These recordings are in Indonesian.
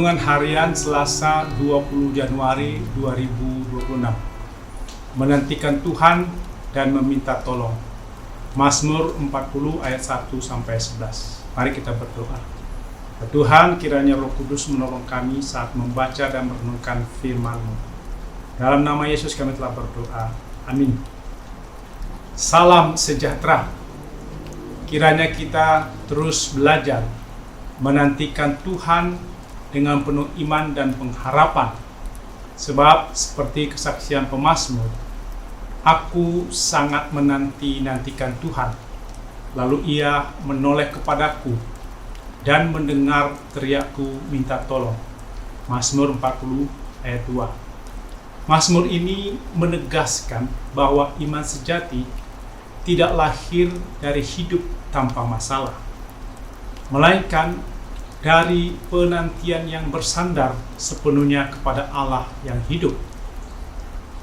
Renungan Harian Selasa 20 Januari 2026. Menantikan Tuhan dan meminta tolong. Mazmur 40 ayat 1-11. Mari kita berdoa. Tuhan, kiranya Roh Kudus menolong kami saat membaca dan merenungkan firman-Mu. Dalam nama Yesus kami telah berdoa. Amin. Salam sejahtera. Kiranya kita terus belajar menantikan Tuhan dengan penuh iman dan pengharapan. Sebab seperti kesaksian pemazmur, aku sangat menanti-nantikan Tuhan. Lalu Ia menoleh kepadaku dan mendengar teriakku minta tolong. Mazmur 40 ayat 2. Mazmur ini menegaskan bahwa iman sejati tidak lahir dari hidup tanpa masalah, melainkan dari penantian yang bersandar sepenuhnya kepada Allah yang hidup.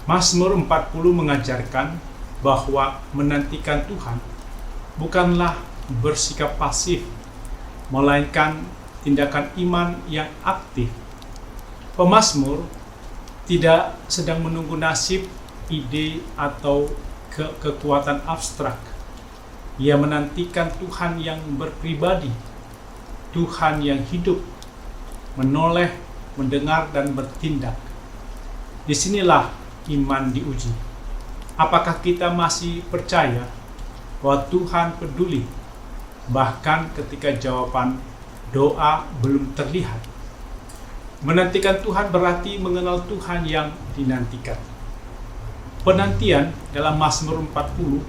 Mazmur 40 mengajarkan bahwa menantikan Tuhan bukanlah bersikap pasif, melainkan tindakan iman yang aktif. Pemazmur tidak sedang menunggu nasib, ide, atau kekuatan abstrak. Ia menantikan Tuhan yang berpribadi, Tuhan yang hidup, menoleh, mendengar, dan bertindak. Disinilah iman diuji. Apakah kita masih percaya bahwa Tuhan peduli, bahkan ketika jawaban doa belum terlihat? Menantikan Tuhan berarti mengenal Tuhan yang dinantikan. Penantian dalam Mazmur 40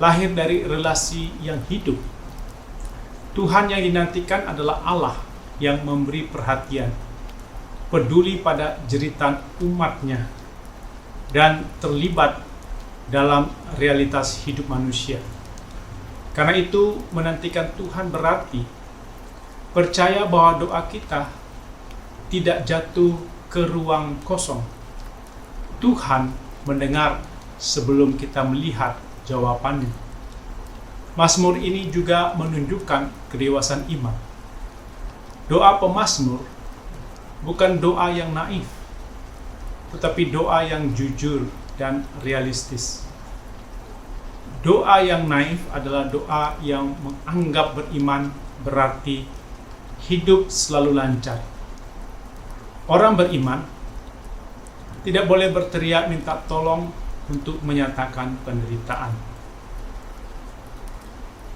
lahir dari relasi yang hidup. Tuhan yang dinantikan adalah Allah yang memberi perhatian, peduli pada jeritan umatnya, dan terlibat dalam realitas hidup manusia. Karena itu, menantikan Tuhan berarti percaya bahwa doa kita tidak jatuh ke ruang kosong. Tuhan mendengar sebelum kita melihat jawabannya. Mazmur ini juga menunjukkan kedewasaan iman. Doa pemazmur bukan doa yang naif, tetapi doa yang jujur dan realistis. Doa yang naif adalah doa yang menganggap beriman berarti hidup selalu lancar. Orang beriman tidak boleh berteriak minta tolong untuk menyatakan penderitaan.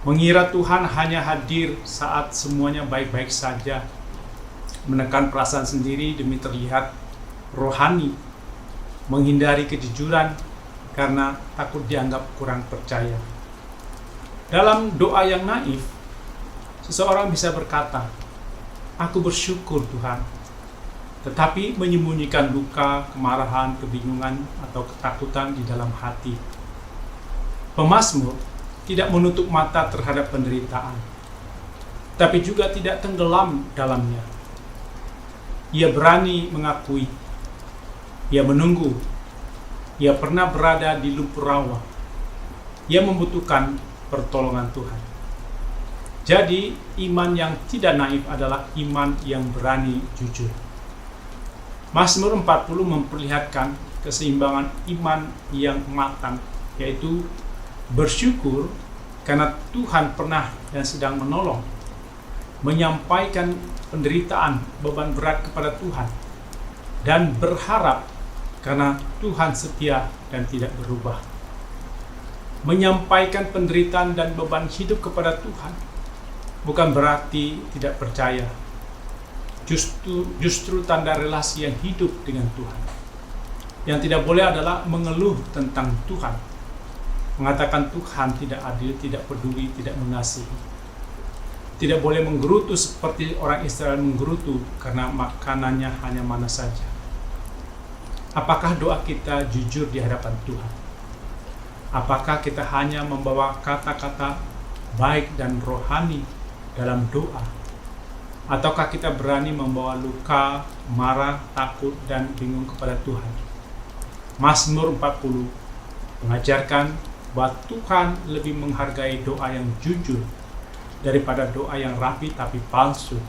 Mengira Tuhan hanya hadir saat semuanya baik-baik saja, menekan perasaan sendiri demi terlihat rohani, menghindari kejujuran karena takut dianggap kurang percaya. Dalam doa yang naif, seseorang bisa berkata, "Aku bersyukur Tuhan," tetapi menyembunyikan luka, kemarahan, kebingungan, atau ketakutan di dalam hati. Pemazmur tidak menutup mata terhadap penderitaan, tapi juga tidak tenggelam dalamnya. Ia berani mengakui, ia menunggu, ia pernah berada di lumpur rawa, ia membutuhkan pertolongan Tuhan. Jadi, iman yang tidak naif adalah iman yang berani jujur. Mazmur 40 memperlihatkan keseimbangan iman yang matang, yaitu bersyukur karena Tuhan pernah dan sedang menolong, menyampaikan penderitaan, beban berat kepada Tuhan, dan berharap karena Tuhan setia dan tidak berubah. Menyampaikan penderitaan dan beban hidup kepada Tuhan bukan berarti tidak percaya. Justru tanda relasi yang hidup dengan Tuhan. Yang tidak boleh adalah mengeluh tentang Tuhan, mengatakan Tuhan tidak adil, tidak peduli, tidak mengasihi. Tidak boleh menggerutu seperti orang Israel menggerutu karena makanannya hanya mana saja. Apakah doa kita jujur di hadapan Tuhan? Apakah kita hanya membawa kata-kata baik dan rohani dalam doa? Ataukah kita berani membawa luka, marah, takut, dan bingung kepada Tuhan? Mazmur 40 mengajarkan bahwa Tuhan lebih menghargai doa yang jujur daripada doa yang rapi tapi palsu.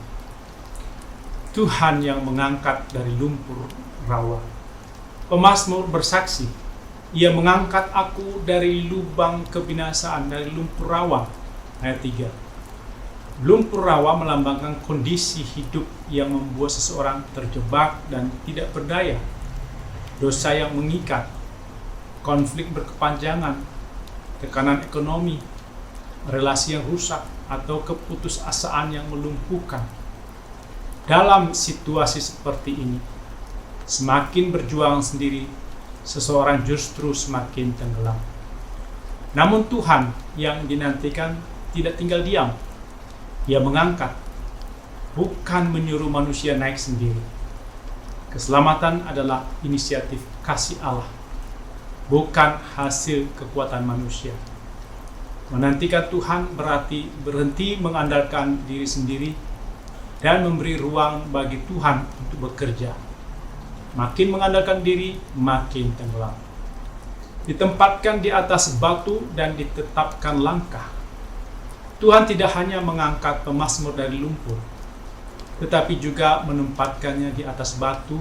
Tuhan yang mengangkat dari lumpur rawa. Pemazmur bersaksi, Ia mengangkat aku dari lubang kebinasaan, dari lumpur rawa. Ayat 3. Lumpur rawa melambangkan kondisi hidup yang membuat seseorang terjebak dan tidak berdaya. Dosa yang mengikat, konflik berkepanjangan, tekanan ekonomi, relasi yang rusak, atau keputusasaan yang melumpuhkan. Dalam situasi seperti ini, semakin berjuang sendiri, seseorang justru semakin tenggelam. Namun Tuhan yang dinantikan tidak tinggal diam. Ia mengangkat, bukan menyuruh manusia naik sendiri. Keselamatan adalah inisiatif kasih Allah, bukan hasil kekuatan manusia. Menantikan Tuhan berarti berhenti mengandalkan diri sendiri dan memberi ruang bagi Tuhan untuk bekerja. Makin mengandalkan diri, makin tenggelam. Ditempatkan di atas batu dan ditetapkan langkah. Tuhan tidak hanya mengangkat pemazmur dari lumpur, tetapi juga menempatkannya di atas batu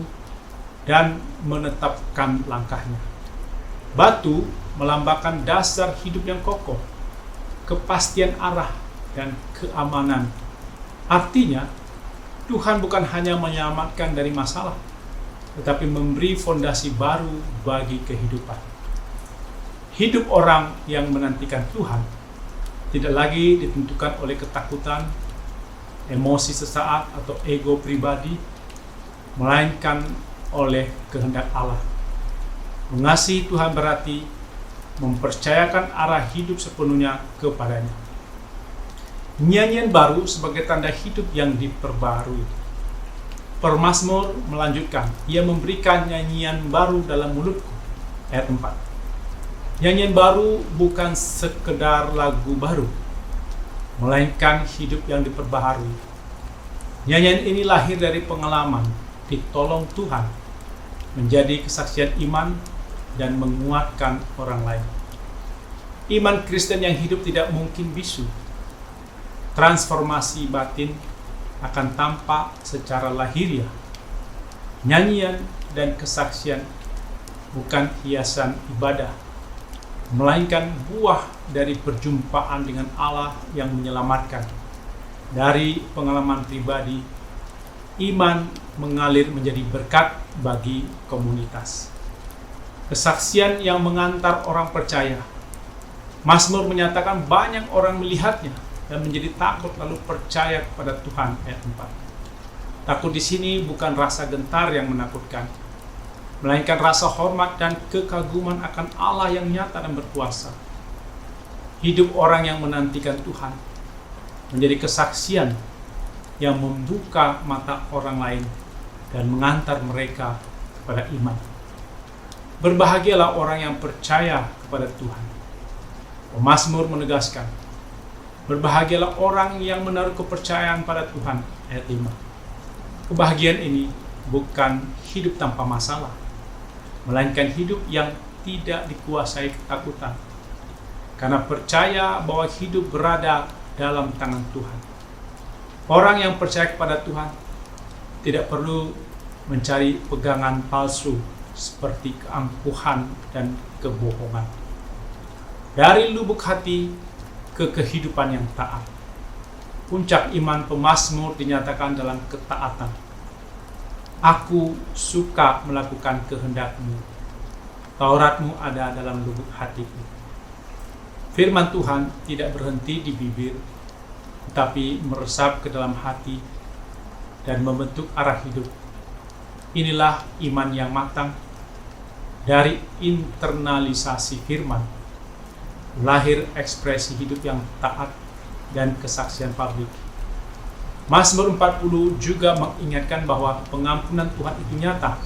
dan menetapkan langkahnya. Batu melambangkan dasar hidup yang kokoh, kepastian arah, dan keamanan. Artinya, Tuhan bukan hanya menyelamatkan dari masalah, tetapi memberi fondasi baru bagi kehidupan. Hidup orang yang menantikan Tuhan tidak lagi ditentukan oleh ketakutan, emosi sesaat, atau ego pribadi, melainkan oleh kehendak Allah. Mengasihi Tuhan berarti mempercayakan arah hidup sepenuhnya kepadanya. Nyanyian baru sebagai tanda hidup yang diperbarui. Pemazmur melanjutkan, Ia memberikan nyanyian baru dalam mulutku. Ayat 4. Nyanyian baru bukan sekedar lagu baru, melainkan hidup yang diperbaharui. Nyanyian ini lahir dari pengalaman ditolong Tuhan, menjadi kesaksian iman dan menguatkan orang lain. Iman Kristen yang hidup tidak mungkin bisu. Transformasi batin akan tampak secara lahiriah. Nyanyian dan kesaksian bukan hiasan ibadah, melainkan buah dari perjumpaan dengan Allah yang menyelamatkan. Dari pengalaman pribadi, iman mengalir menjadi berkat bagi komunitas. Kesaksian yang mengantar orang percaya. Mazmur menyatakan banyak orang melihatnya dan menjadi takut lalu percaya kepada Tuhan. Ayat 4. Takut di sini bukan rasa gentar yang menakutkan, melainkan rasa hormat dan kekaguman akan Allah yang nyata dan berkuasa. Hidup orang yang menantikan Tuhan menjadi kesaksian yang membuka mata orang lain dan mengantar mereka kepada iman. Berbahagialah orang yang percaya kepada Tuhan. Pemazmur menegaskan, berbahagialah orang yang menaruh kepercayaan pada Tuhan. Ayat 5. Kebahagiaan ini bukan hidup tanpa masalah, melainkan hidup yang tidak dikuasai ketakutan, karena percaya bahwa hidup berada dalam tangan Tuhan. Orang yang percaya kepada Tuhan tidak perlu mencari pegangan palsu seperti keangkuhan dan kebohongan. Dari lubuk hati ke kehidupan yang taat. Puncak iman pemazmur dinyatakan dalam ketaatan. Aku suka melakukan kehendak-Mu. Taurat-Mu ada dalam lubuk hatiku. Firman Tuhan tidak berhenti di bibir, tetapi meresap ke dalam hati dan membentuk arah hidup. Inilah iman yang matang. Dari internalisasi firman, lahir ekspresi hidup yang taat dan kesaksian publik. Mazmur 40 juga mengingatkan bahwa pengampunan Tuhan itu nyata,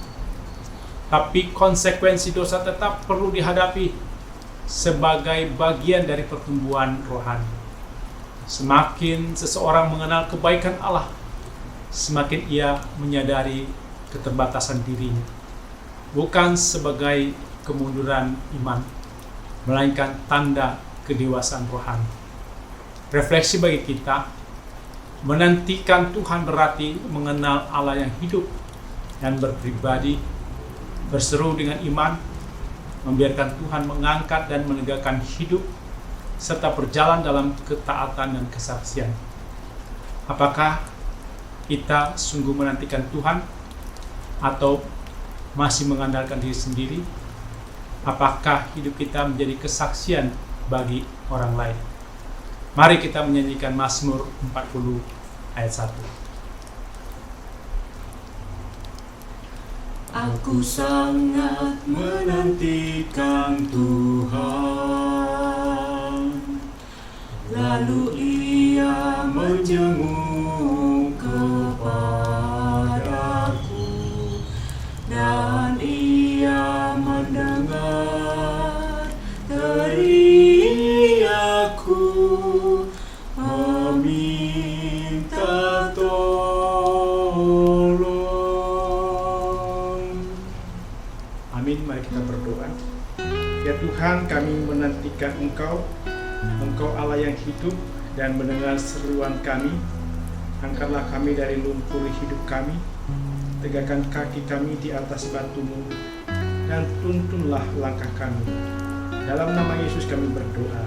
tapi konsekuensi dosa tetap perlu dihadapi sebagai bagian dari pertumbuhan rohani. Semakin seseorang mengenal kebaikan Allah, semakin ia menyadari keterbatasan dirinya, bukan sebagai kemunduran iman, melainkan tanda kedewasaan rohani. Refleksi bagi kita, Menantikan Tuhan berarti mengenal Allah yang hidup dan berpribadi, berseru dengan iman, membiarkan Tuhan mengangkat dan menegakkan hidup, serta berjalan dalam ketaatan dan kesaksian. Apakah kita sungguh menantikan Tuhan atau masih mengandalkan diri sendiri? Apakah hidup kita menjadi kesaksian bagi orang lain? Mari kita menyanyikan Mazmur 40 ayat 1. Aku sangat menantikan Tuhan, lalu Ia menjenguk kepadaku, dan Ia mendengar teriakku, meminta tolong. Amin. Mari kita berdoa. Ya Tuhan, kami menantikan Engkau Allah yang hidup dan mendengar seruan kami. Angkatlah kami dari lumpur hidup kami, tegakkan kaki kami di atas batu-Mu, dan tuntunlah langkah kami. Dalam nama Yesus kami berdoa.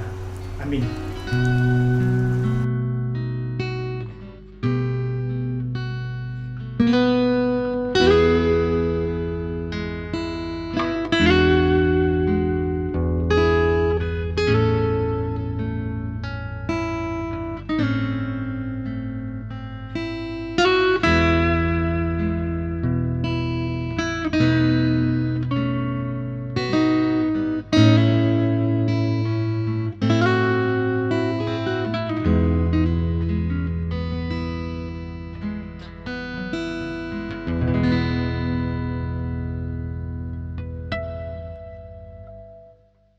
Amin.